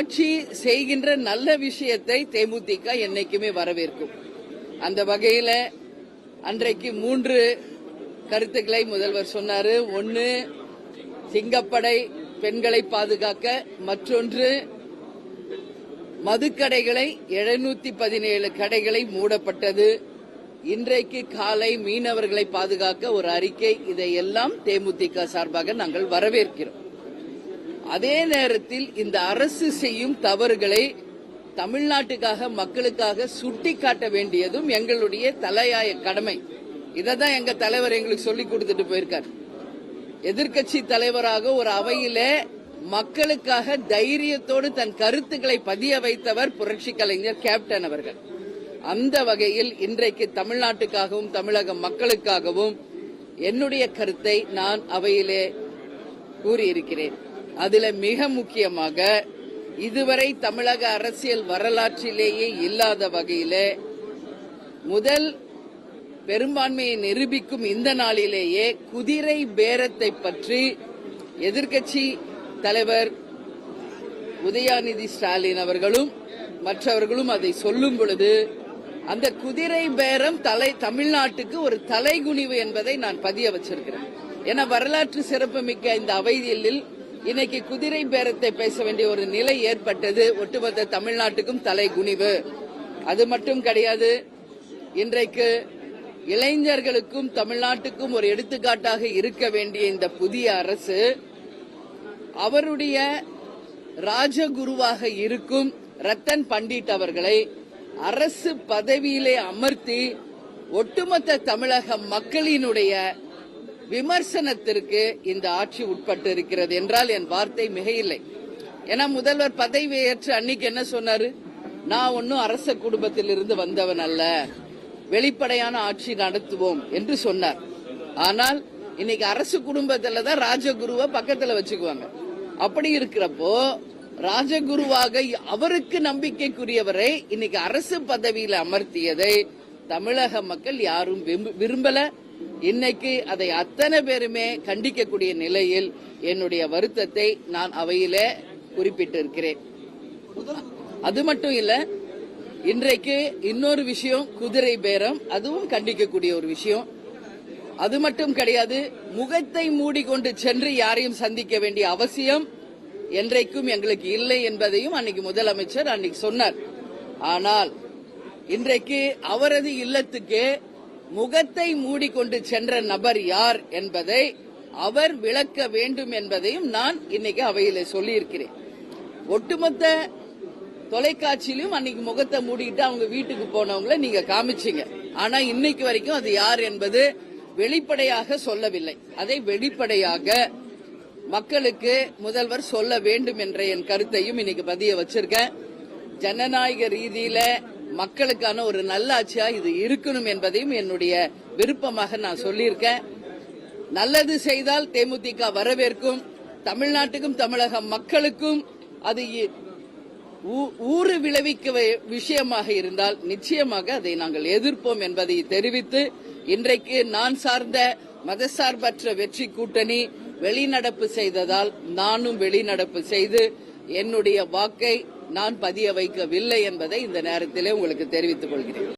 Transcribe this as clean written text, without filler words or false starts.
ஆட்சி செய்கின்ற நல்ல விஷயத்தை தேமுதிக என்னைக்குமே வரவேற்கும். அந்த வகையில் அன்றைக்கு 3 கருத்துக்களை முதல்வர் சொன்னார். ஒன்று, சிங்கப்படை பெண்களை பாதுகாக்க, மற்றொன்று மதுக்கடைகளை 717 கடைகளை மூடப்பட்டது, இன்றைக்கு காலை மீனவர்களை பாதுகாக்க ஒரு அறிக்கை. இதையெல்லாம் தேமுதிக சார்பாக நாங்கள் வரவேற்கிறோம். அதே நேரத்தில் இந்த அரசு செய்யும் தவறுகளை தமிழ்நாட்டுக்காக மக்களுக்காக சுட்டிக்காட்ட வேண்டியதும் எங்களுடைய தலையாய கடமை. இதைதான் எங்க தலைவர் எங்களுக்கு சொல்லிக் கொடுத்துட்டு போயிருக்கார். எதிர்க்கட்சி தலைவராக ஒரு அவையில மக்களுக்காக தைரியத்தோடு தன் கருத்துக்களை பதிய வைத்தவர் புரட்சி கலைஞர் கேப்டன் அவர்கள். அந்த வகையில் இன்றைக்கு தமிழ்நாட்டுக்காகவும் தமிழக மக்களுக்காகவும் என்னுடைய கருத்தை நான் அவையிலே கூறியிருக்கிறேன். அதில் மிக முக்கியமாக இதுவரை தமிழக அரசியல் வரலாற்றிலேயே இல்லாத வகையிலே முதல் பெரும்பான்மையை நிரூபிக்கும் இந்த நாளிலேயே குதிரை பேரத்தை பற்றி எதிர்க்கட்சி தலைவர் உதயநிதி ஸ்டாலின் அவர்களும் மற்றவர்களும் அதை சொல்லும் பொழுது அந்த குதிரை பேரம் தமிழ்நாட்டுக்கு ஒரு தலைகுனிவு என்பதை நான் பதிய வச்சிருக்கிறேன். ஏன்னா வரலாற்று சிறப்புமிக்க இந்த அவையில் இன்னைக்கு குதிரை பேரத்தை பேச வேண்டிய ஒரு நிலை ஏற்பட்டது. ஒட்டுமொத்த தமிழ்நாட்டுக்கும் தலைகுனிவு. அது மட்டும் கிடையாது, இன்றைக்கு இளைஞர்களுக்கும் தமிழ்நாட்டுக்கும் ஒரு எடுத்துக்காட்டாக இருக்க வேண்டிய இந்த புதிய அரசு அவருடைய ராஜகுருவாக இருக்கும் ரத்தன் பண்டிட் அவர்களை அரசு பதவியிலே அமர்த்தி ஒட்டுமொத்த தமிழக மக்களினுடைய விமர்சனத்திற்கு இந்த ஆட்சி உட்பட்டு இருக்கிறது என்றால் என் வார்த்தை மிகையில்லை. ஏன்னா முதல்வர் பதவி ஏற்று அன்னைக்கு என்ன சொன்னாரு? நான் ஒன்னும் அரச குடும்பத்திலிருந்து வந்தவன் அல்ல, வெளிப்படையான ஆட்சி நடத்துவோம் என்று சொன்னார். ஆனால் இன்னைக்கு அரசு குடும்பத்துல தான் ராஜகுருவை பக்கத்துல வச்சுக்குவாங்க. அப்படி இருக்கிறப்போ ராஜகுருவாக அவருக்கு நம்பிக்கைக்குரியவரை இன்னைக்கு அரசு பதவியில் அமர்த்தியதை தமிழக மக்கள் யாரும் விரும்பல. இன்னைக்கு அதை அத்தனை பேருமே கண்டிக்கக்கூடிய நிலையில் என்னுடைய வருத்தத்தை நான் அவையிலே குறிப்பிட்டிருக்கிறேன். அது மட்டும் இல்ல, இன்றைக்கு இன்னொரு விஷயம் குதிரை பேரம், அதுவும் கண்டிக்கக்கூடிய ஒரு விஷயம். அது மட்டும் கிடையாது, முகத்தை மூடிக்கொண்டு சென்று யாரையும் சந்திக்க வேண்டிய அவசியம் என்றைக்கும் எங்களுக்கு இல்லை என்பதையும் அன்னைக்கு முதலமைச்சர் அன்னைக்கு சொன்னார். ஆனால் இன்றைக்கு அவரது இல்லத்துக்கு முகத்தை மூடிக்கொண்டு சென்ற நபர் யார் என்பதை அவர் விளக்க வேண்டும் என்பதையும் நான் இன்னைக்கு அவையில சொல்லியிருக்கிறேன். ஒட்டுமொத்த தொலைக்காட்சியிலும் அன்னைக்கு முகத்தை மூடிக்கிட்டு அவங்க வீட்டுக்கு போனவங்களை நீங்க காமிச்சீங்க. ஆனா இன்னைக்கு வரைக்கும் அது யார் என்பது வெளிப்படையாக சொல்லவில்லை. அதை வெளிப்படையாக மக்களுக்கு முதல்வர் சொல்ல வேண்டும் என்ற என் கருத்தையும் இன்னைக்கு பதிய வச்சிருக்கேன். ஜனநாயக ரீதியில மக்களுக்கான ஒரு நல்லாட்சியா இது இருக்கணும் என்பதையும் என்னுடைய விருப்பமாக நான் சொல்லியிருக்கேன். நல்லது செய்தால் தேமுதிக வரவேற்கும். தமிழ்நாட்டுக்கும் தமிழக மக்களுக்கும் அது ஊறு விளைவிக்க விஷயமாக இருந்தால் நிச்சயமாக அதை நாங்கள் எதிர்ப்போம் என்பதை தெரிவித்து, இன்றைக்கு நான் சார்ந்த மதசார்பற்ற வெற்றி கூட்டணி வெளிநடப்பு செய்ததால் நானும் வெளிநடப்பு செய்து என்னுடைய வாக்கை நான் பதிய வைக்கவில்லை என்பதை இந்த நேரத்திலே உங்களுக்கு தெரிவித்துக் கொள்கிறேன்.